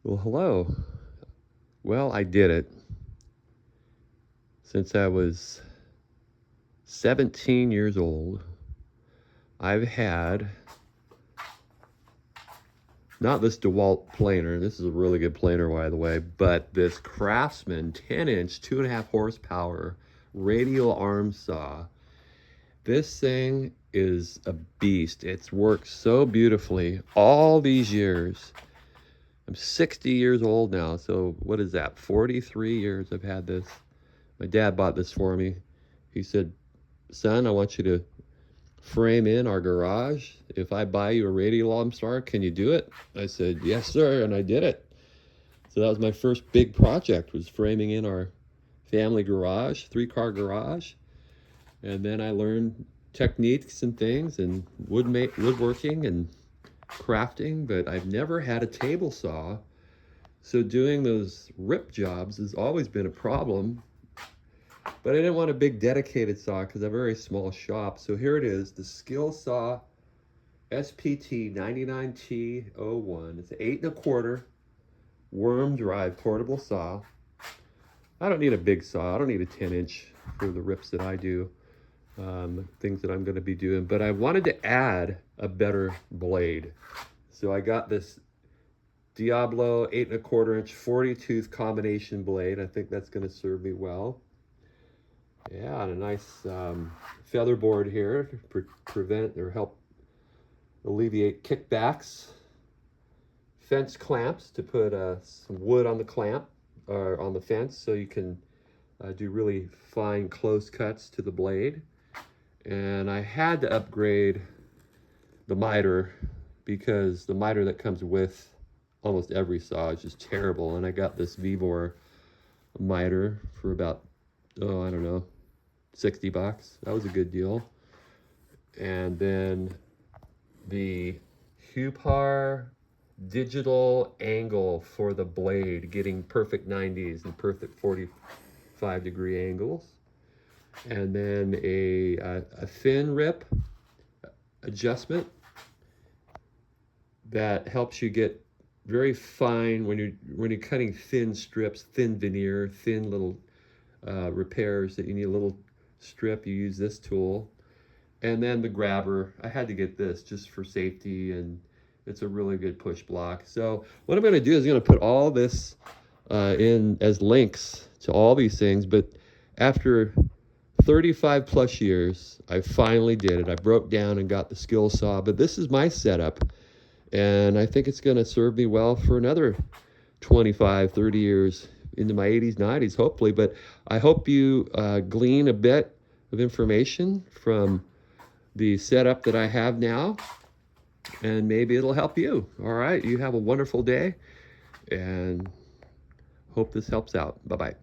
Well, hello. Well, I did it. Since I was 17 years old, I've had not this DeWalt planer, this is a really good planer by the way, but this Craftsman 10-inch, 2.5 horsepower radial arm saw. This thing is a beast. It's worked so beautifully all these years. I'm 60 years old now, so what is that? 43 years I've had this. My dad bought this for me. He said, son, I want you to frame in our garage. If I buy you a radial arm saw, can you do it? I said, yes, sir, and I did it. So that was my first big project, was framing in our family garage, 3-car garage. And then I learned techniques and things and woodworking and crafting, but I've never had a table saw. So doing those rip jobs has always been a problem. But I didn't want a big dedicated saw because I have a very small shop. So here it is, the Skilsaw SPT99T 01. It's an 8¼ worm drive portable saw. I don't need a big saw. I don't need a 10-inch for the rips that I do, things that I'm going to be doing. But I wanted to add a better blade. So I got this Diablo 8¼ inch 40-tooth combination blade. I think that's going to serve me well. Yeah, and a nice feather board here to prevent or help alleviate kickbacks. Fence clamps to put some wood on the clamp or on the fence so you can do really fine close cuts to the blade. And I had to upgrade the miter because the miter that comes with almost every saw is just terrible. And I got this V-bore miter for about, oh, I don't know, 60 bucks. That was a good deal. And then the Hupar digital angle for the blade, getting perfect 90s and perfect 45-degree angles. And then a thin rip adjustment that helps you get very fine when you're cutting thin strips, thin veneer, thin little repairs that you need a little strip. You use this tool. And then the grabber, I had to get this just for safety, and it's a really good push block. So what I'm going to do is going to put all this in as links to all these things. But after 35 plus years, I finally did it. I broke down and got the Skilsaw. But this is my setup, and I think it's going to serve me well for another 25, 30 years into my 80s, 90s, hopefully. But I hope you glean a bit of information from the setup that I have now, and maybe it'll help you. All right, you have a wonderful day, and hope this helps out. Bye-bye.